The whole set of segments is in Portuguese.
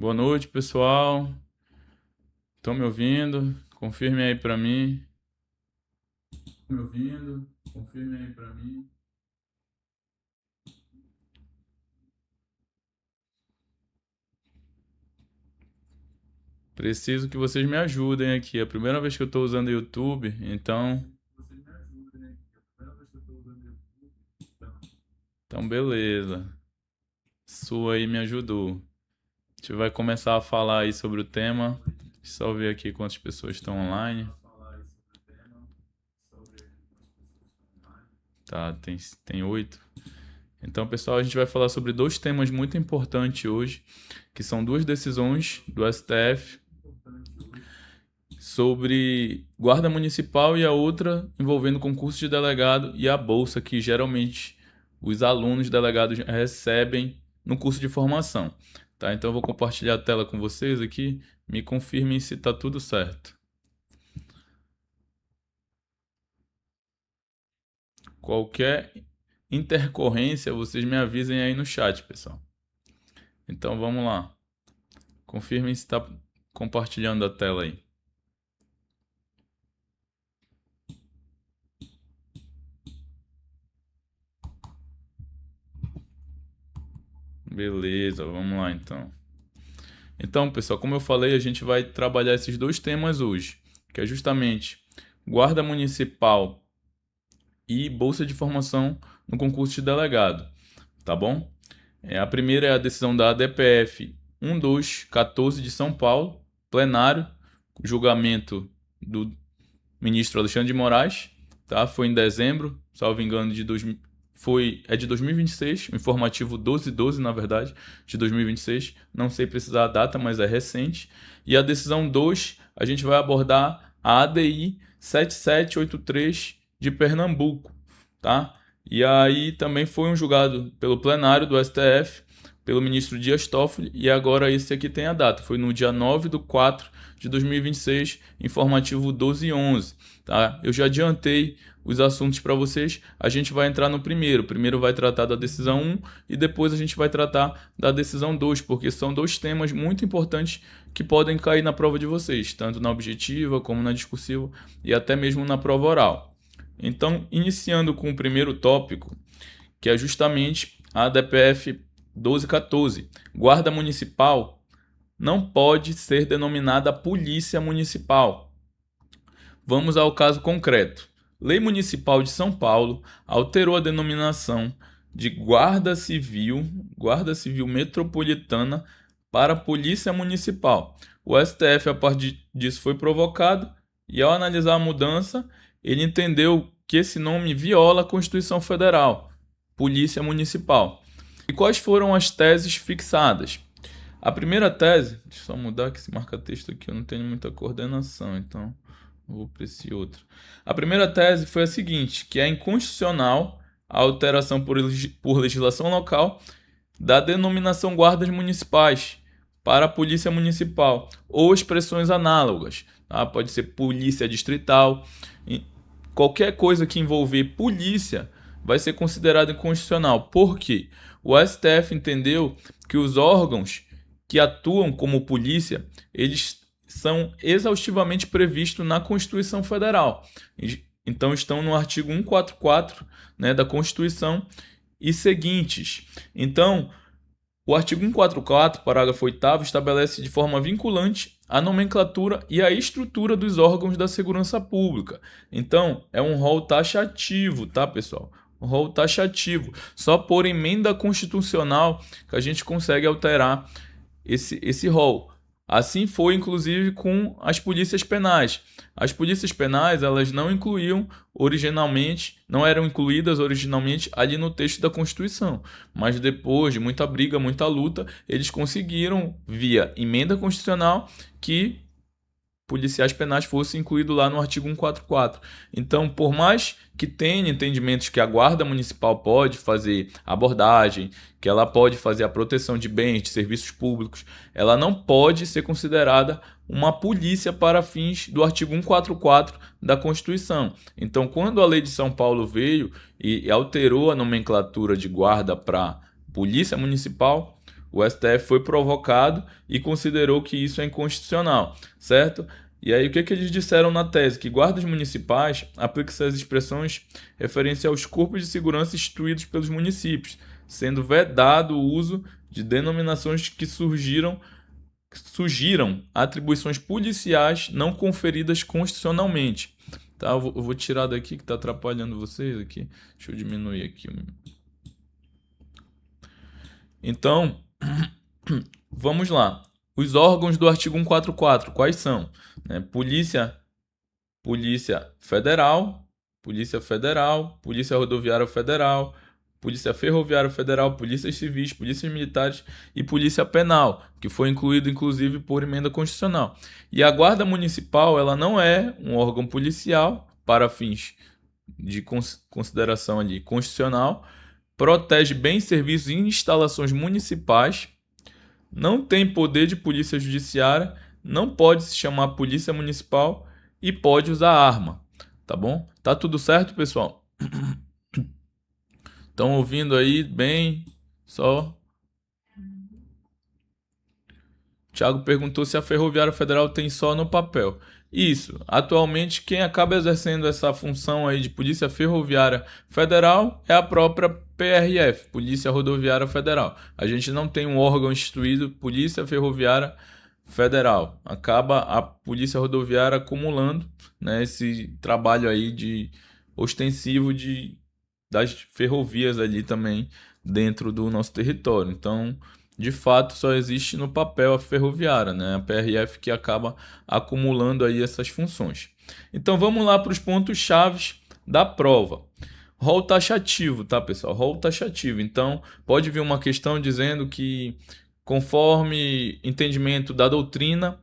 Boa noite, pessoal. Estão me ouvindo? Confirme aí para mim. Me ouvindo? Confirme aí para mim. Preciso que vocês me ajudem aqui. É a primeira vez que eu estou usando o YouTube, então. Então, beleza. Sua aí me ajudou. A gente vai começar a falar aí sobre o tema. Deixa eu só ver aqui quantas pessoas estão online. Tá, tem 8. Então, pessoal, a gente vai falar sobre dois temas muito importantes hoje, que são duas decisões do STF sobre guarda municipal e a outra envolvendo concurso de delegado e a bolsa que geralmente os alunos delegados recebem no curso de formação. Tá? Então, eu vou compartilhar a tela com vocês aqui. Me confirmem se está tudo certo. Qualquer intercorrência, vocês me avisem aí no chat, pessoal. Então, vamos lá. Confirmem se está compartilhando a tela aí. Beleza, vamos lá então. Então, pessoal, como eu falei, a gente vai trabalhar esses dois temas hoje, que é justamente guarda municipal e bolsa de formação no concurso de delegado, tá bom? A primeira é a decisão da ADPF 1214 de São Paulo, plenário, julgamento do ministro Alexandre de Moraes, tá? Foi em dezembro, salvo engano, é de 2026, o informativo 1212, na verdade, de 2026. Não sei precisar a data, mas é recente. E a decisão 2, a gente vai abordar a ADI 7783 de Pernambuco, tá? E aí também foi um julgado pelo plenário do STF, pelo ministro Dias Toffoli, e agora esse aqui tem a data. Foi no dia 9/4 de 2026, informativo 1211, tá? Eu já adiantei os assuntos para vocês. A gente vai entrar no primeiro. O primeiro vai tratar da decisão 1 e depois a gente vai tratar da decisão 2, porque são dois temas muito importantes que podem cair na prova de vocês, tanto na objetiva como na discursiva e até mesmo na prova oral. Então, iniciando com o primeiro tópico, que é justamente a ADPF 1214, Guarda Municipal não pode ser denominada Polícia Municipal. Vamos ao caso concreto. Lei Municipal de São Paulo alterou a denominação de Guarda Civil Metropolitana para Polícia Municipal. O STF, a partir disso, foi provocado e, ao analisar a mudança, ele entendeu que esse nome viola a Constituição Federal, Polícia Municipal. E quais foram as teses fixadas? A primeira tese, deixa eu só mudar que esse marca-texto aqui eu não tenho muita coordenação, então vou para esse outro. A primeira tese foi a seguinte, que é inconstitucional a alteração por legislação local da denominação guardas municipais para a polícia municipal ou expressões análogas, tá? Pode ser polícia distrital, qualquer coisa que envolver polícia vai ser considerado inconstitucional. Por quê? O STF entendeu que os órgãos que atuam como polícia, eles são exaustivamente previstos na Constituição Federal. Então estão no artigo 144, né, da Constituição e seguintes. Então, o artigo 144, parágrafo 8º, estabelece de forma vinculante a nomenclatura e a estrutura dos órgãos da segurança pública. Então, é um rol taxativo, tá, pessoal? Um rol taxativo. Só por emenda constitucional que a gente consegue alterar esse rol. Assim foi, inclusive, com as polícias penais. As polícias penais, elas não eram incluídas originalmente ali no texto da Constituição. Mas depois de muita briga, muita luta, eles conseguiram, via emenda constitucional, que policiais penais fossem incluídos lá no artigo 144. Então, por mais que tenha entendimentos que a Guarda Municipal pode fazer abordagem, que ela pode fazer a proteção de bens, de serviços públicos, ela não pode ser considerada uma polícia para fins do artigo 144 da Constituição. Então, quando a Lei de São Paulo veio e alterou a nomenclatura de guarda para Polícia Municipal, O STF foi provocado e considerou que isso é inconstitucional, certo? E aí, o que eles disseram na tese? Que guardas municipais aplicam-se às expressões referentes aos corpos de segurança instituídos pelos municípios, sendo vedado o uso de denominações que surgiram atribuições policiais não conferidas constitucionalmente. Tá, eu vou tirar daqui que está atrapalhando vocês aqui. Deixa eu diminuir aqui. Então, vamos lá. Os órgãos do artigo 144, quais são? Polícia Federal, Polícia Rodoviária Federal, Polícia Ferroviária Federal, Polícias Civis, Polícias Militares e Polícia Penal, que foi incluído inclusive por emenda constitucional. E a Guarda Municipal, ela não é um órgão policial para fins de consideração ali constitucional, protege bens, serviços e instalações municipais, não tem poder de polícia judiciária, não pode se chamar polícia municipal e pode usar arma, tá bom? Tá tudo certo, pessoal? Estão ouvindo aí bem? Só. Tiago perguntou se a Ferroviária Federal tem só no papel. Isso. Atualmente, quem acaba exercendo essa função aí de Polícia Ferroviária Federal é a própria PRF, Polícia Rodoviária Federal. A gente não tem um órgão instituído, Polícia Ferroviária Federal. Acaba a Polícia Rodoviária acumulando, né, esse trabalho aí de ostensivo das ferrovias ali também dentro do nosso território. Então, de fato, só existe no papel a ferroviária, né? A PRF que acaba acumulando aí essas funções. Então, vamos lá para os pontos chaves da prova. Rol taxativo, tá, pessoal? Rol taxativo. Então, pode vir uma questão dizendo que, conforme entendimento da doutrina,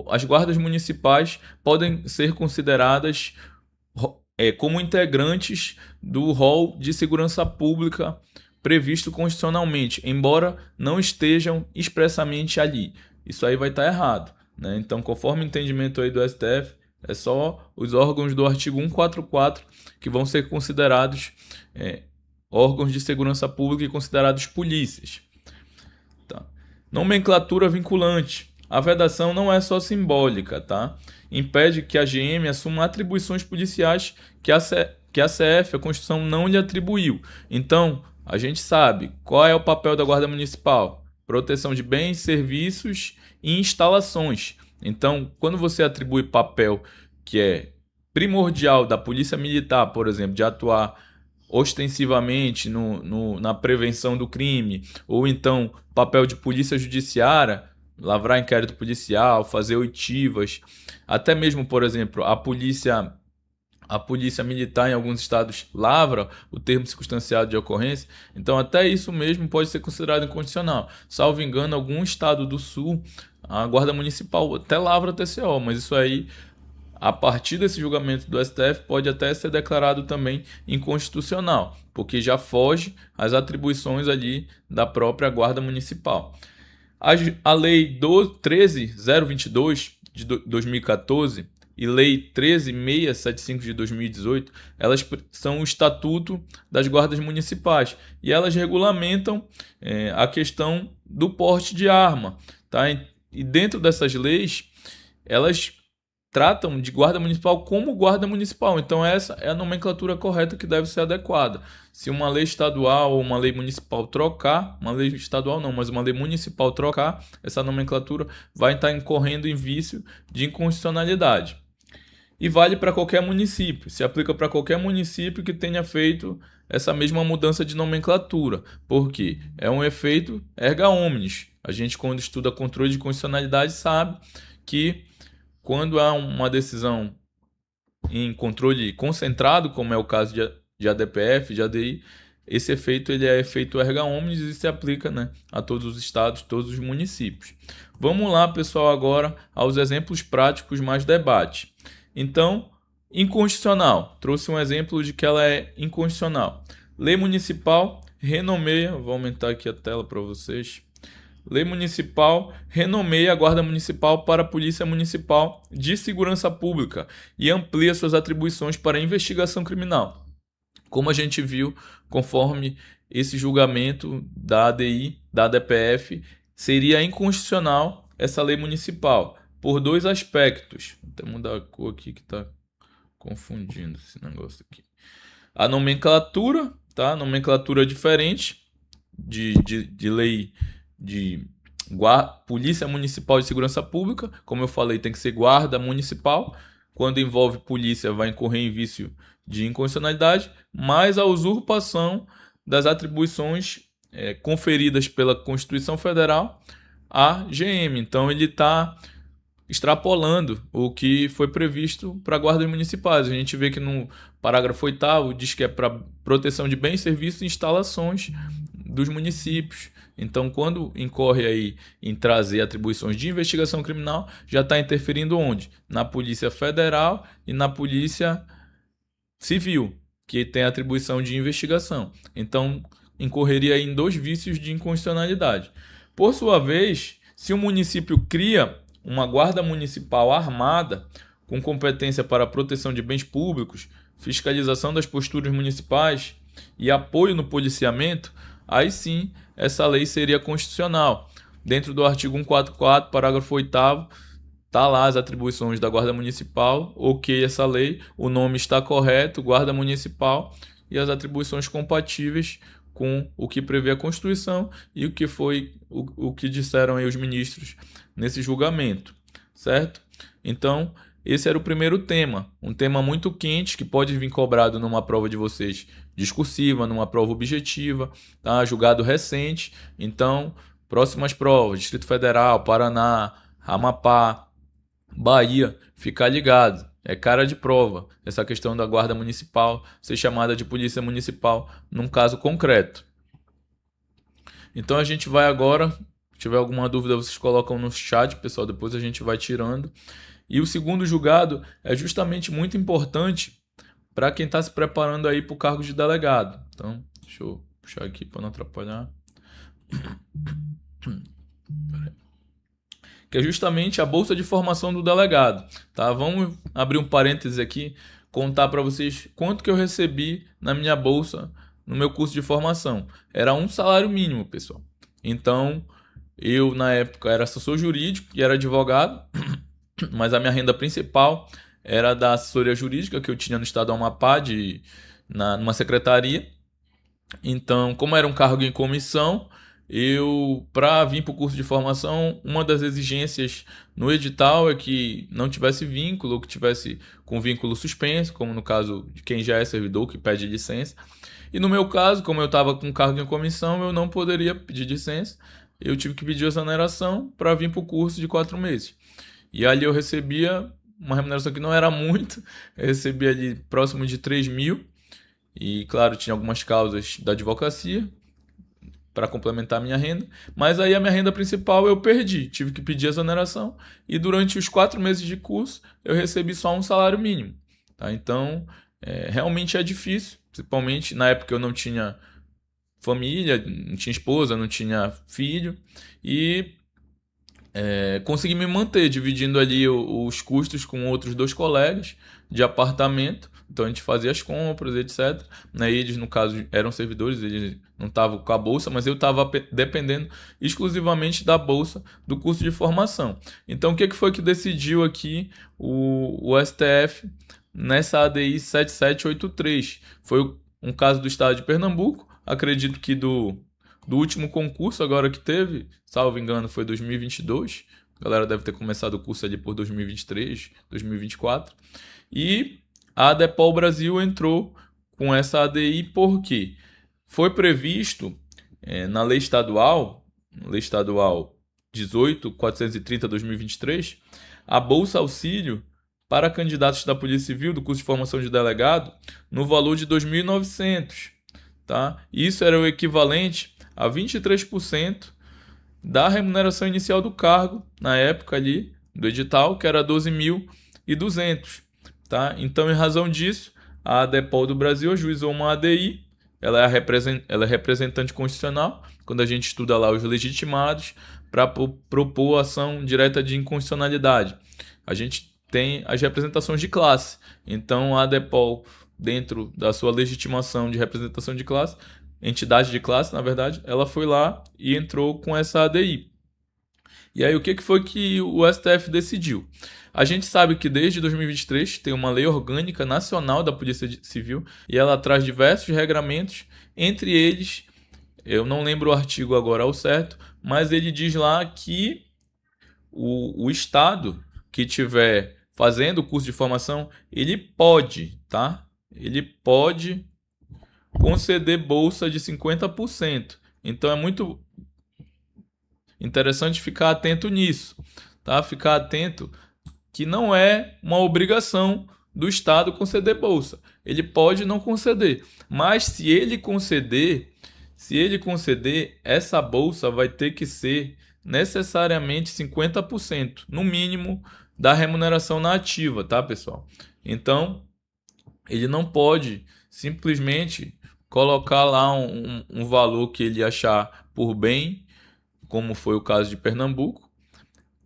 as guardas municipais podem ser consideradas como integrantes do rol de segurança pública previsto constitucionalmente, embora não estejam expressamente ali. Isso aí vai estar errado, né? Então, conforme o entendimento aí do STF, é só os órgãos do artigo 144 que vão ser considerados órgãos de segurança pública e considerados polícias. Tá. Nomenclatura vinculante. A vedação não é só simbólica, tá? Impede que a GM assuma atribuições policiais que a CF, a Constituição, não lhe atribuiu. Então, a gente sabe qual é o papel da Guarda Municipal: proteção de bens, serviços e instalações. Então, quando você atribui papel que é primordial da Polícia Militar, por exemplo, de atuar ostensivamente na prevenção do crime, ou então papel de Polícia Judiciária, lavrar inquérito policial, fazer oitivas, até mesmo, por exemplo, a polícia militar em alguns estados lavra o termo circunstanciado de ocorrência. Então, até isso mesmo pode ser considerado inconstitucional. Salvo engano, algum estado do sul, a Guarda Municipal até lavra TCO, mas isso aí, a partir desse julgamento do STF, pode até ser declarado também inconstitucional, porque já foge às atribuições ali da própria Guarda Municipal. A Lei 13.022 de 2014 e Lei 13.675 de 2018, elas são o Estatuto das Guardas Municipais e elas regulamentam a questão do porte de arma, tá? E dentro dessas leis, elas tratam de guarda municipal como guarda municipal. Então essa é a nomenclatura correta que deve ser adequada. Se uma lei estadual ou uma lei municipal trocar, uma lei estadual não, mas uma lei municipal trocar, essa nomenclatura vai estar incorrendo em vício de inconstitucionalidade. E vale para qualquer município, se aplica para qualquer município que tenha feito essa mesma mudança de nomenclatura, porque é um efeito erga omnes. A gente, quando estuda controle de constitucionalidade, sabe que quando há uma decisão em controle concentrado, como é o caso de ADPF, de ADI, esse efeito ele é efeito erga omnes e se aplica, né, a todos os estados, todos os municípios. Vamos lá, pessoal, agora aos exemplos práticos mais debate. Então, inconstitucional. Trouxe um exemplo de que ela é inconstitucional. Lei municipal renomeia, vou aumentar aqui a tela para vocês. Lei municipal renomeia a Guarda Municipal para a Polícia Municipal de Segurança Pública e amplia suas atribuições para a investigação criminal. como a gente viu, conforme esse julgamento da ADI, da ADPF, seria inconstitucional essa lei municipal, por dois aspectos. Vou até mudar a cor aqui que está confundindo esse negócio aqui. A nomenclatura, tá? Nomenclatura diferente de lei de Polícia Municipal de Segurança Pública. Como eu falei, tem que ser guarda municipal. Quando envolve polícia, vai incorrer em vício de inconstitucionalidade, mas a usurpação das atribuições conferidas pela Constituição Federal à GM. Então, ele está extrapolando o que foi previsto para guardas municipais. A gente vê que no parágrafo 8º diz que é para proteção de bens, serviços e instalações dos municípios. Então, quando incorre aí em trazer atribuições de investigação criminal, já está interferindo onde? Na Polícia Federal e na Polícia Civil, que tem atribuição de investigação. Então, incorreria em dois vícios de inconstitucionalidade. Por sua vez, se o município cria uma guarda municipal armada, com competência para a proteção de bens públicos, fiscalização das posturas municipais e apoio no policiamento, aí sim essa lei seria constitucional. Dentro do artigo 144, parágrafo 8º, está lá as atribuições da Guarda Municipal, ok essa lei, o nome está correto, Guarda Municipal, e as atribuições compatíveis com o que prevê a Constituição e o que foi o que disseram aí os ministros nesse julgamento, certo? Então, esse era o primeiro tema, um tema muito quente que pode vir cobrado numa prova de vocês discursiva, numa prova objetiva, tá? Julgado recente. Então, próximas provas, Distrito Federal, Paraná, Amapá, Bahia, ficar ligado. É cara de prova essa questão da guarda municipal ser chamada de polícia municipal num caso concreto. Então a gente vai agora, se tiver alguma dúvida vocês colocam no chat, pessoal, depois a gente vai tirando. E o segundo julgado é justamente muito importante para quem está se preparando aí para o cargo de delegado. Então, deixa eu puxar aqui para não atrapalhar. Que é justamente a bolsa de formação do delegado, tá? Vamos abrir um parêntese aqui, contar para vocês quanto que eu recebi na minha bolsa no meu curso de formação. Era um salário mínimo, pessoal. Então, eu na época era assessor jurídico e era advogado, mas a minha renda principal era da assessoria jurídica que eu tinha no estado do Amapá, numa secretaria. Então, como era um cargo em comissão, para vir para o curso de formação, uma das exigências no edital é que não tivesse vínculo, ou que tivesse com vínculo suspenso, como no caso de quem já é servidor, que pede licença. E no meu caso, como eu estava com cargo em comissão, eu não poderia pedir licença, eu tive que pedir exoneração para vir para o curso de 4 meses. E ali eu recebia uma remuneração que não era muito, eu recebia ali próximo de 3 mil, e claro, tinha algumas causas da advocacia para complementar a minha renda, mas aí a minha renda principal eu perdi, tive que pedir exoneração, e durante os 4 meses de curso eu recebi só um salário mínimo, tá? Então, realmente é difícil, principalmente na época eu não tinha família, não tinha esposa, não tinha filho, e consegui me manter, dividindo ali os custos com outros 2 colegas de apartamento. Então a gente fazia as compras, etc. Eles, no caso, eram servidores, eles não estavam com a bolsa, mas eu estava dependendo exclusivamente da bolsa do curso de formação. Então o que foi que decidiu aqui o STF nessa ADI 7783? Foi um caso do estado de Pernambuco, acredito que do último concurso agora que teve, salvo engano, foi 2022. A galera deve ter começado o curso ali por 2023, 2024. E a ADEPOL Brasil entrou com essa ADI porque foi previsto na lei estadual 18.430/2023, a Bolsa Auxílio para candidatos da Polícia Civil do curso de formação de delegado no valor de R$ 2.900. Tá? Isso era o equivalente a 23% da remuneração inicial do cargo, na época ali do edital, que era 12.200. Tá? Então, em razão disso, a ADEPOL do Brasil ajuizou uma ADI, ela é representante constitucional, quando a gente estuda lá os legitimados, para propor ação direta de inconstitucionalidade. A gente tem as representações de classe, então a ADEPOL dentro da sua legitimação de representação de classe, entidade de classe, na verdade, ela foi lá e entrou com essa ADI. E aí, o que foi que o STF decidiu? A gente sabe que desde 2023 tem uma lei orgânica nacional da Polícia Civil e ela traz diversos regramentos, entre eles, eu não lembro o artigo agora ao certo, mas ele diz lá que o Estado que tiver fazendo o curso de formação, ele pode, tá? Ele pode conceder bolsa de 50%. Então é muito interessante ficar atento nisso, tá? Ficar atento que não é uma obrigação do Estado conceder bolsa. Ele pode não conceder, mas se ele conceder, essa bolsa vai ter que ser necessariamente 50%, no mínimo, da remuneração na ativa, tá, pessoal? Então, ele não pode simplesmente colocar lá um valor que ele achar por bem, como foi o caso de Pernambuco,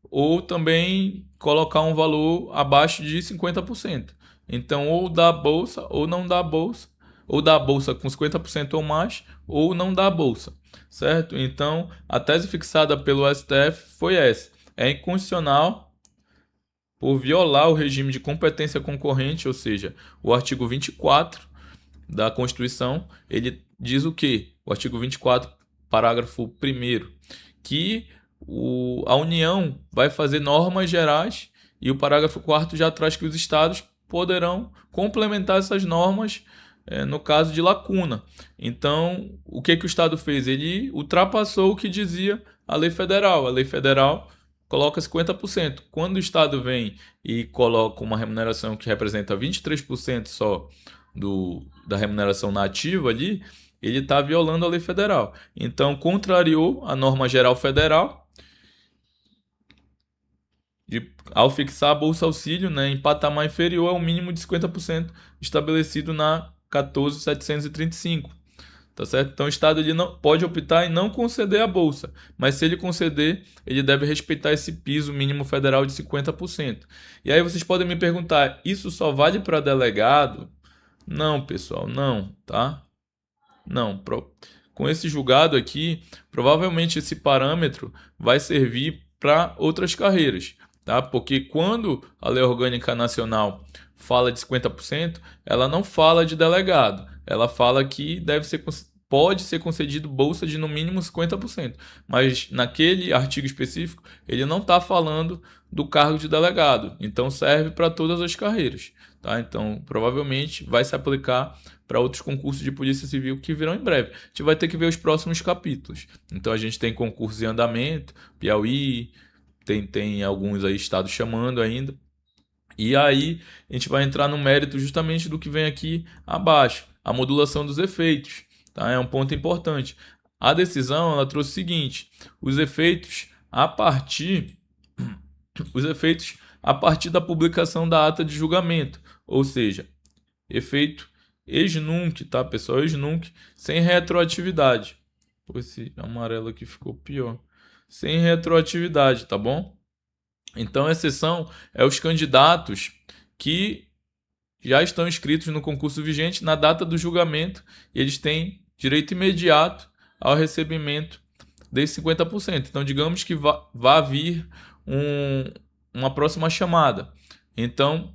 ou também colocar um valor abaixo de 50%. Então, ou dá bolsa ou não dá bolsa, ou dá bolsa com 50% ou mais, ou não dá bolsa, certo? Então, a tese fixada pelo STF foi essa: é inconstitucional por violar o regime de competência concorrente, ou seja, o artigo 24 da Constituição, ele diz o quê? O artigo 24, parágrafo 1º, que a União vai fazer normas gerais e o parágrafo 4º já traz que os estados poderão complementar essas normas no caso de lacuna. Então, o que o Estado fez? Ele ultrapassou o que dizia a lei federal. A lei federal coloca 50%. Quando o Estado vem e coloca uma remuneração que representa 23% só da remuneração nativa ali, ele está violando a lei federal. Então, contrariou a norma geral federal ao fixar a Bolsa Auxílio, né, em patamar inferior ao mínimo de 50% estabelecido na 14.735. Tá certo? Então o Estado ele não pode optar em não conceder a bolsa, mas se ele conceder, ele deve respeitar esse piso mínimo federal de 50%. E aí vocês podem me perguntar, isso só vale para delegado? Não, pessoal, não, tá? Não, com esse julgado aqui, provavelmente esse parâmetro vai servir para outras carreiras, tá? Porque quando a Lei Orgânica Nacional fala de 50%, ela não fala de delegado, ela fala que pode ser concedido bolsa de no mínimo 50%, mas naquele artigo específico ele não está falando do cargo de delegado, então serve para todas as carreiras, tá? Então provavelmente vai se aplicar para outros concursos de Polícia Civil que virão em breve. A gente vai ter que ver os próximos capítulos. Então a gente tem concursos em andamento, Piauí, tem alguns aí estados chamando ainda. E aí a gente vai entrar no mérito justamente do que vem aqui abaixo, a modulação dos efeitos, tá? É um ponto importante. A decisão ela trouxe o seguinte: os efeitos a partir da publicação da ata de julgamento, ou seja, efeito ex nunc, tá, pessoal? Ex nunc, sem retroatividade. Pô, esse amarelo aqui ficou pior. Sem retroatividade, tá bom? Então, a exceção é os candidatos que já estão inscritos no concurso vigente na data do julgamento e eles têm direito imediato ao recebimento desses 50%. Então, digamos que vá vir uma próxima chamada. Então,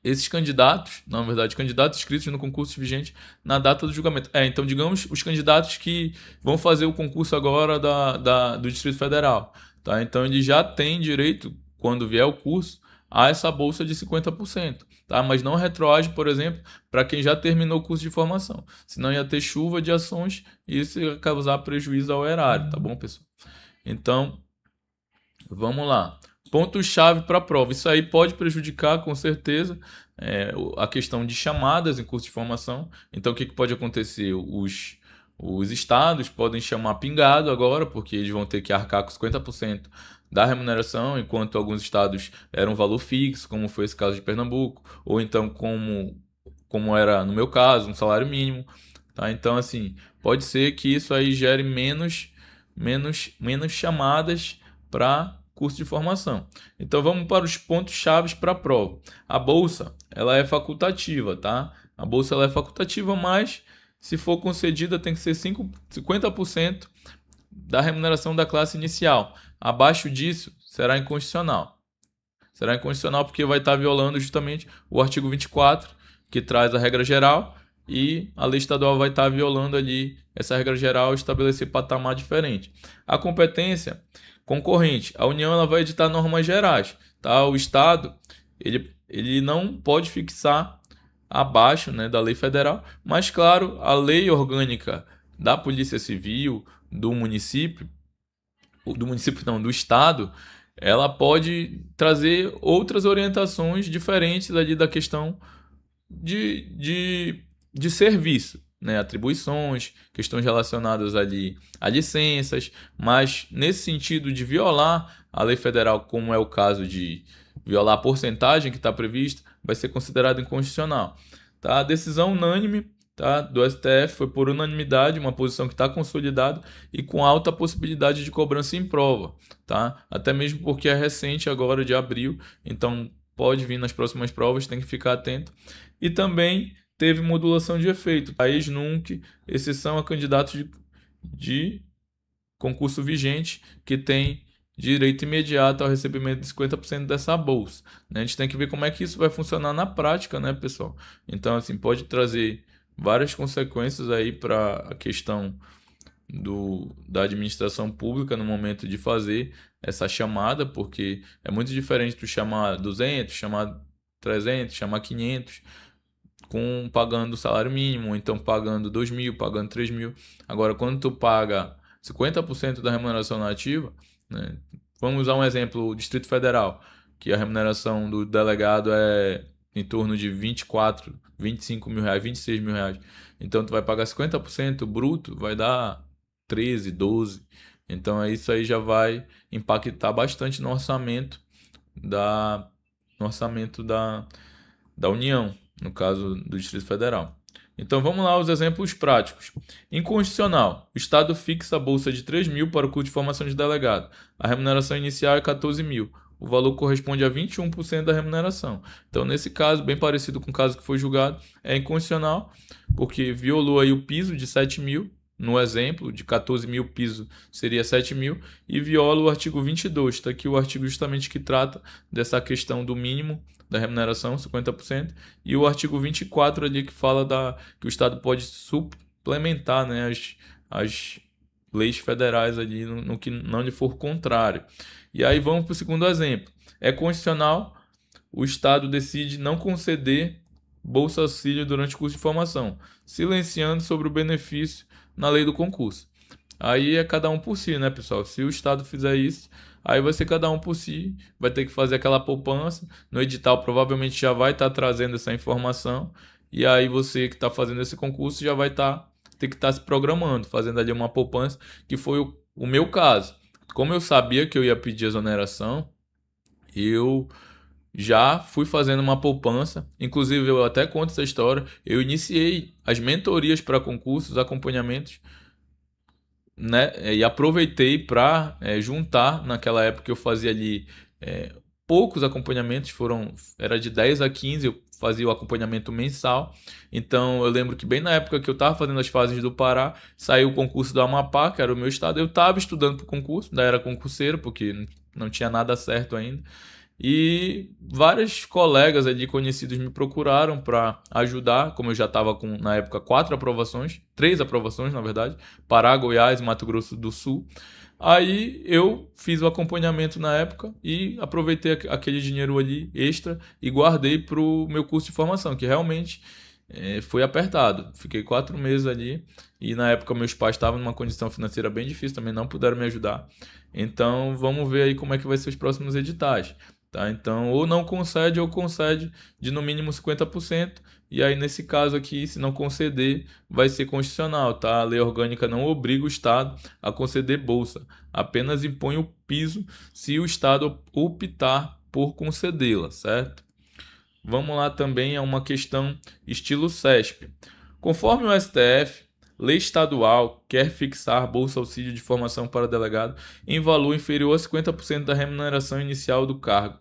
esses candidatos, na verdade, candidatos inscritos no concurso vigente na data do julgamento. Então, digamos, os candidatos que vão fazer o concurso agora do Distrito Federal. Tá? Então, ele já tem direito, quando vier o curso, a essa bolsa de 50%. Tá? Mas não retroage, por exemplo, para quem já terminou o curso de formação. Senão ia ter chuva de ações e isso ia causar prejuízo ao erário. Tá bom, pessoal? Então, vamos lá. Ponto-chave para a prova. Isso aí pode prejudicar, com certeza, a questão de chamadas em curso de formação. Então, o que pode acontecer? Os estados podem chamar pingado agora, porque eles vão ter que arcar com 50% da remuneração, enquanto alguns estados eram um valor fixo, como foi esse caso de Pernambuco, ou então como era no meu caso, um salário mínimo. Tá? Então, assim, pode ser que isso aí gere menos chamadas para curso de formação. Então vamos para os pontos chaves para a prova. A bolsa, ela é facultativa, tá? A bolsa ela é facultativa, mas se for concedida tem que ser 50% da remuneração da classe inicial. Abaixo disso, será inconstitucional. Será inconstitucional porque vai estar violando justamente o artigo 24, que traz a regra geral, e a lei estadual vai estar violando ali essa regra geral e estabelecer patamar diferente. A competência concorrente. A União ela vai editar normas gerais. Tá? O Estado ele não pode fixar abaixo, né, da lei federal, mas claro, a lei orgânica da Polícia Civil, do município não, do estado, ela pode trazer outras orientações diferentes ali da questão de serviço, né? Atribuições, questões relacionadas ali a licenças, mas nesse sentido de violar a lei federal, como é o caso de violar a porcentagem que está prevista, vai ser considerado inconstitucional. Tá? A decisão unânime, tá, do STF foi por unanimidade, uma posição que está consolidada e com alta possibilidade de cobrança em prova. Tá? Até mesmo porque é recente agora, de abril, então pode vir nas próximas provas, tem que ficar atento. E também teve modulação de efeito. A ex-nunc, exceção a candidatos de concurso vigente que tem direito imediato ao recebimento de 50% dessa bolsa. A gente tem que ver como é que isso vai funcionar na prática, né, pessoal? Então, assim, pode trazer várias consequências aí para a questão da administração pública no momento de fazer essa chamada, porque é muito diferente tu chamar 200, chamar 300, chamar 500, pagando o salário mínimo, ou então pagando 2.000, pagando 3.000. Agora, quando tu paga 50% da remuneração nativa, né? Vamos usar um exemplo, o Distrito Federal, que a remuneração do delegado é em torno de 24, 25 mil reais, 26 mil reais. Então, tu vai pagar 50% bruto, vai dar 13, 12. Então, isso aí já vai impactar bastante no orçamento da União, no caso do Distrito Federal. Então vamos lá aos exemplos práticos. Inconstitucional. O Estado fixa a bolsa de 3.000 para o curso de formação de delegado. A remuneração inicial é 14.000. O valor corresponde a 21% da remuneração. Então, nesse caso, bem parecido com o caso que foi julgado, é inconstitucional, porque violou aí o piso de 7.000, no exemplo, de 14.000 piso seria 7.000, e viola o artigo 22, está aqui o artigo justamente que trata dessa questão do mínimo da remuneração, 50%, e o artigo 24 ali que fala que o Estado pode suplementar, né, as leis federais ali no que não lhe for contrário. E aí vamos para o segundo exemplo. É constitucional, o Estado decide não conceder Bolsa Auxílio durante o curso de formação, silenciando sobre o benefício na lei do concurso. Aí é cada um por si, né, pessoal? Se o Estado fizer isso, aí vai ser cada um por si, vai ter que fazer aquela poupança. No edital provavelmente já vai estar trazendo essa informação, e aí você que está fazendo esse concurso já vai ter que estar se programando, fazendo ali uma poupança, que foi o meu caso. Como eu sabia que eu ia pedir exoneração, eu já fui fazendo uma poupança. Inclusive, eu até conto essa história. Eu iniciei as mentorias para concursos, acompanhamentos, né? E aproveitei para juntar. Naquela época eu fazia ali poucos acompanhamentos, era de 10 a 15, eu fazia o acompanhamento mensal. Então eu lembro que bem na época que eu estava fazendo as fases do Pará, saiu o concurso do Amapá, que era o meu estado. Eu estava estudando para o concurso, ainda era concurseiro, porque não tinha nada certo ainda. E vários colegas ali conhecidos me procuraram para ajudar, como eu já estava com, na época, 3 aprovações, na verdade, Pará, Goiás e Mato Grosso do Sul. Aí eu fiz o acompanhamento na época e aproveitei aquele dinheiro ali extra e guardei para o meu curso de formação, que realmente foi apertado. Fiquei 4 meses ali e na época meus pais estavam numa condição financeira bem difícil, também não puderam me ajudar. Então vamos ver aí como é que vai ser os próximos editais. Tá? Então, ou não concede ou concede de no mínimo 50%, e aí nesse caso aqui, se não conceder, vai ser constitucional, tá? A lei orgânica não obriga o Estado a conceder bolsa, apenas impõe o piso se o Estado optar por concedê-la, certo? Vamos lá também a uma questão estilo CESP. Conforme o STF, lei estadual quer fixar bolsa auxílio de formação para delegado em valor inferior a 50% da remuneração inicial do cargo.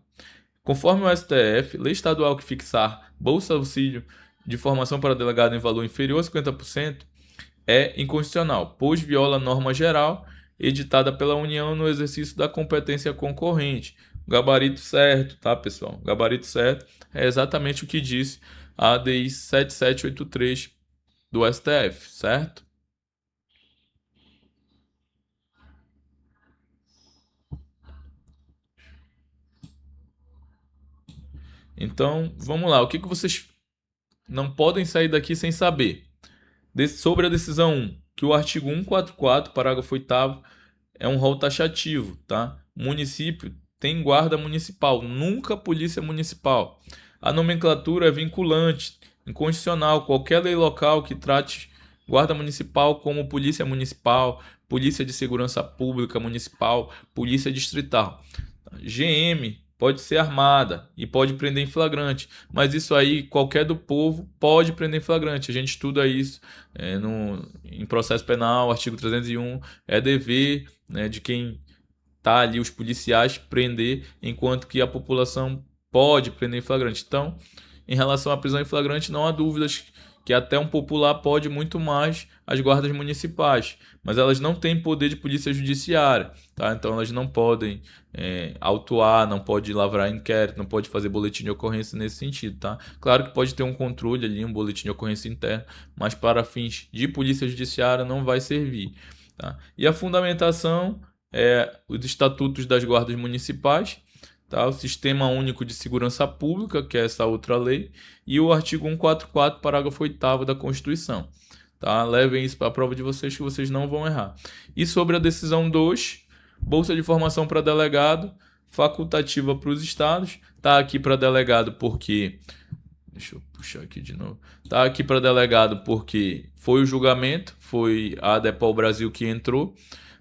Conforme o STF, lei estadual que fixar bolsa auxílio de formação para delegado em valor inferior a 50% é inconstitucional, pois viola a norma geral editada pela União no exercício da competência concorrente. Gabarito certo, tá, pessoal? Gabarito certo é exatamente o que disse a ADI 7783 do STF, certo? Então, vamos lá. O que vocês não podem sair daqui sem saber? Sobre a decisão 1, que o artigo 144, parágrafo 8º, é um rol taxativo, tá? Município tem guarda municipal, nunca polícia municipal. A nomenclatura é vinculante, inconstitucional. Qualquer lei local que trate guarda municipal como polícia municipal, polícia de segurança pública municipal, polícia distrital. GM pode ser armada e pode prender em flagrante, mas isso aí qualquer do povo pode prender em flagrante. A gente estuda isso em processo penal, artigo 301, é dever, né, de quem tá ali, os policiais, prender, enquanto que a população pode prender em flagrante. Então, em relação à prisão em flagrante, não há dúvidas que até um popular pode muito mais as guardas municipais, mas elas não têm poder de polícia judiciária, tá? Então elas não podem autuar, não pode lavrar inquérito, não pode fazer boletim de ocorrência nesse sentido, tá? Claro que pode ter um controle ali, um boletim de ocorrência interno, mas para fins de polícia judiciária não vai servir, tá? E a fundamentação é os estatutos das guardas municipais, tá? O Sistema Único de Segurança Pública, que é essa outra lei, e o artigo 144, parágrafo 8º da Constituição. Tá? Levem isso para a prova de vocês que vocês não vão errar. E sobre a decisão 2, Bolsa de Formação para Delegado, facultativa para os estados. Tá aqui para delegado porque... Deixa eu puxar aqui de novo. Tá aqui para delegado porque foi o julgamento, foi a ADEPOL Brasil que entrou,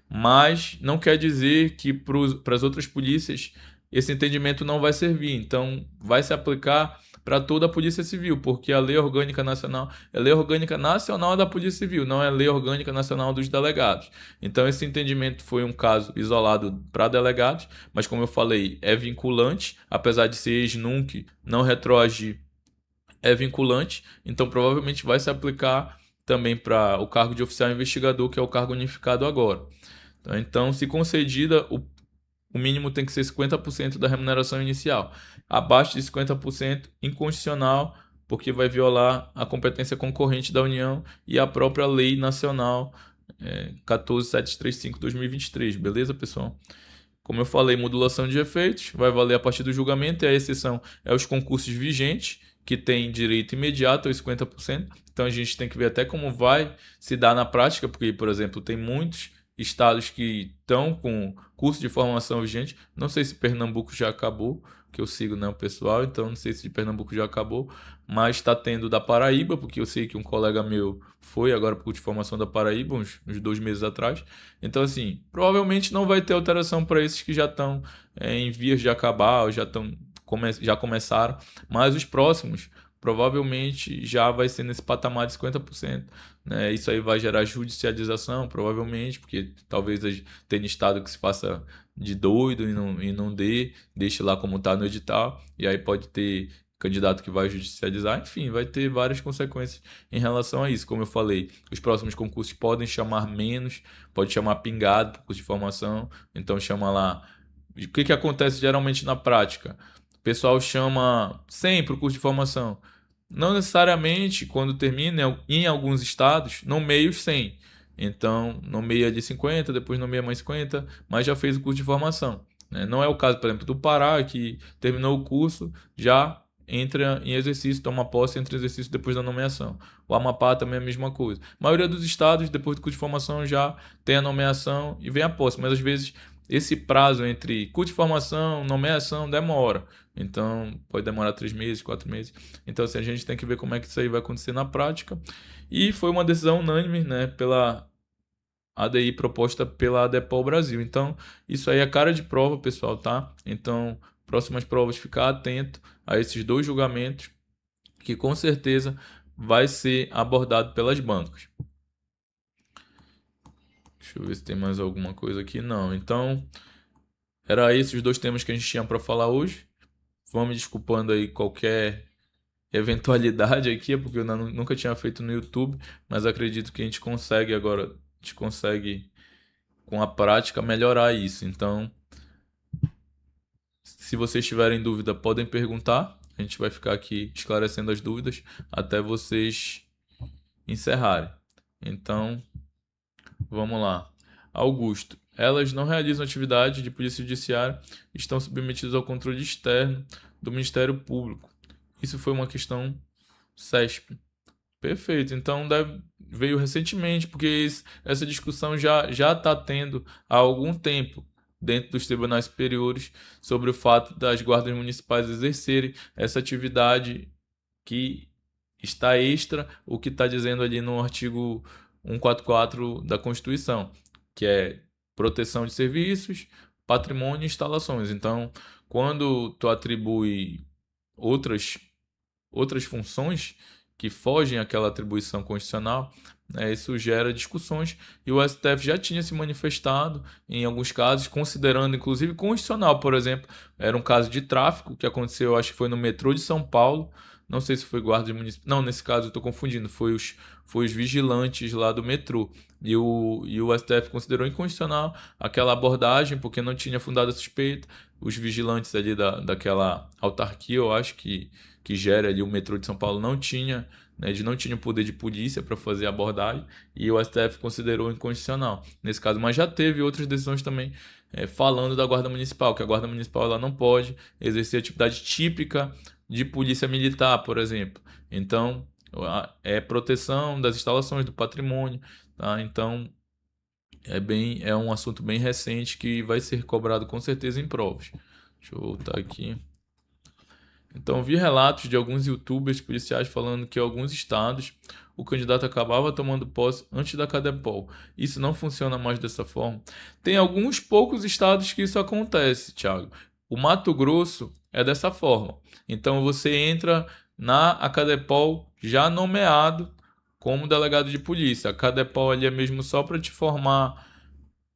mas não quer dizer que para as outras polícias esse entendimento não vai servir. Então, vai se aplicar para toda a Polícia Civil, porque a Lei Orgânica Nacional é Lei Orgânica Nacional da Polícia Civil, não é Lei Orgânica Nacional dos Delegados. Então, esse entendimento foi um caso isolado para delegados, mas como eu falei, é vinculante, apesar de ser ex nunc, não retroagir, é vinculante, então provavelmente vai se aplicar também para o cargo de oficial investigador, que é o cargo unificado agora. Então, se concedida, o mínimo tem que ser 50% da remuneração inicial. Abaixo de 50%, inconstitucional, porque vai violar a competência concorrente da União e a própria Lei Nacional 14.735/2023. Beleza, pessoal? Como eu falei, modulação de efeitos, vai valer a partir do julgamento, e a exceção é os concursos vigentes, que têm direito imediato aos 50%. Então a gente tem que ver até como vai se dar na prática, porque, por exemplo, tem muitos estados que estão com curso de formação vigente. Não sei se Pernambuco já acabou, que eu sigo, né, o pessoal, então não sei se de Pernambuco já acabou, mas está tendo da Paraíba, porque eu sei que um colega meu foi agora para o curso de formação da Paraíba, uns 2 meses atrás. Então, assim, provavelmente não vai ter alteração para esses que já estão em vias de acabar, ou já começaram, mas os próximos provavelmente já vai ser nesse patamar de 50%. Né? Isso aí vai gerar judicialização, provavelmente, porque talvez tenha estado que se faça de doido e não deixe lá como está no edital, e aí pode ter candidato que vai judicializar, enfim, vai ter várias consequências em relação a isso. Como eu falei, os próximos concursos podem chamar menos, pode chamar pingado para curso de formação, então chama lá. O que acontece geralmente na prática? O pessoal chama 100 para o curso de formação. Não necessariamente, quando termina, em alguns estados, nomeia os 100. Então, nomeia de 50, depois nomeia mais 50, mas já fez o curso de formação. Né? Não é o caso, por exemplo, do Pará, que terminou o curso, já entra em exercício, toma posse, entra em exercício depois da nomeação. O Amapá também é a mesma coisa. A maioria dos estados, depois do curso de formação, já tem a nomeação e vem a posse, mas às vezes esse prazo entre curso de formação, nomeação, demora. Então, pode demorar 3 meses, 4 meses. Então, assim, a gente tem que ver como é que isso aí vai acontecer na prática. E foi uma decisão unânime, né, pela ADI proposta pela ADEPOL Brasil. Então, isso aí é cara de prova, pessoal, tá? Então, próximas provas, ficar atento a esses 2 julgamentos, que com certeza vai ser abordado pelas bancas. Deixa eu ver se tem mais alguma coisa aqui. Não. Então, era esses os 2 temas que a gente tinha para falar hoje. Vão me desculpando aí qualquer eventualidade aqui, é porque eu nunca tinha feito no YouTube, mas acredito que a gente consegue agora, a gente consegue com a prática melhorar isso. Então, se vocês tiverem dúvida, podem perguntar. A gente vai ficar aqui esclarecendo as dúvidas até vocês encerrarem. Então, vamos lá. Augusto. Elas não realizam atividade de polícia judiciária, estão submetidas ao controle externo do Ministério Público. Isso foi uma questão CESP. Perfeito. Então veio recentemente, porque essa discussão já está tendo há algum tempo dentro dos tribunais superiores sobre o fato das guardas municipais exercerem essa atividade que está extra o que está dizendo ali no artigo 144 da Constituição, que é proteção de serviços, patrimônio e instalações. Então, quando tu atribui outras funções que fogem àquela atribuição constitucional, né, isso gera discussões e o STF já tinha se manifestado em alguns casos, considerando inclusive constitucional, por exemplo, era um caso de tráfico que aconteceu, acho que foi no metrô de São Paulo, não sei se foi guarda municipal, não, nesse caso eu estou confundindo, foi os vigilantes lá do metrô. E o STF considerou inconstitucional aquela abordagem, porque não tinha fundada suspeita. Os vigilantes ali daquela autarquia, eu acho que gera ali o metrô de São Paulo não tinha, né, eles não tinham poder de polícia para fazer a abordagem e o STF considerou inconstitucional nesse caso, mas já teve outras decisões também falando da Guarda Municipal, que a Guarda Municipal ela não pode exercer atividade típica de polícia militar, por exemplo. Então, é proteção das instalações, do patrimônio, tá? Então, é um assunto bem recente que vai ser cobrado com certeza em provas. Deixa eu voltar aqui. Então, vi relatos de alguns youtubers policiais falando que em alguns estados o candidato acabava tomando posse antes da Cadepol. Isso não funciona mais dessa forma. Tem alguns poucos estados que isso acontece, Thiago. O Mato Grosso é dessa forma. Então, você entra na Acadepol já nomeado como delegado de polícia. A Cadepol ali é mesmo só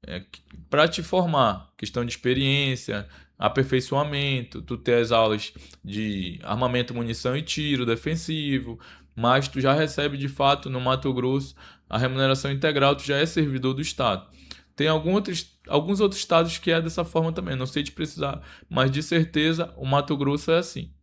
é, para te formar, questão de experiência, aperfeiçoamento, tu ter as aulas de armamento, munição e tiro defensivo, mas tu já recebe de fato no Mato Grosso a remuneração integral, tu já é servidor do estado. Tem alguns outros estados que é dessa forma também, não sei te precisar, mas de certeza o Mato Grosso é assim.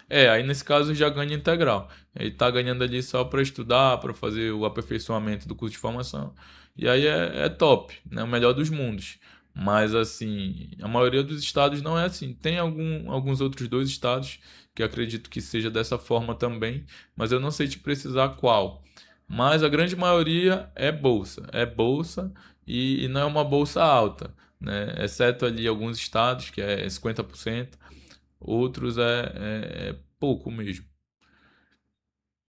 Aí nesse caso já ganha integral. Ele tá ganhando ali só para estudar, para fazer o aperfeiçoamento do curso de formação. E aí é top, né? O melhor dos mundos. Mas assim, a maioria dos estados não é assim. Tem alguns outros dois estados que acredito que seja dessa forma também, mas eu não sei te precisar qual. Mas a grande maioria é bolsa. É bolsa e não é uma bolsa alta, né? Exceto ali alguns estados que é 50%. Outros é pouco mesmo.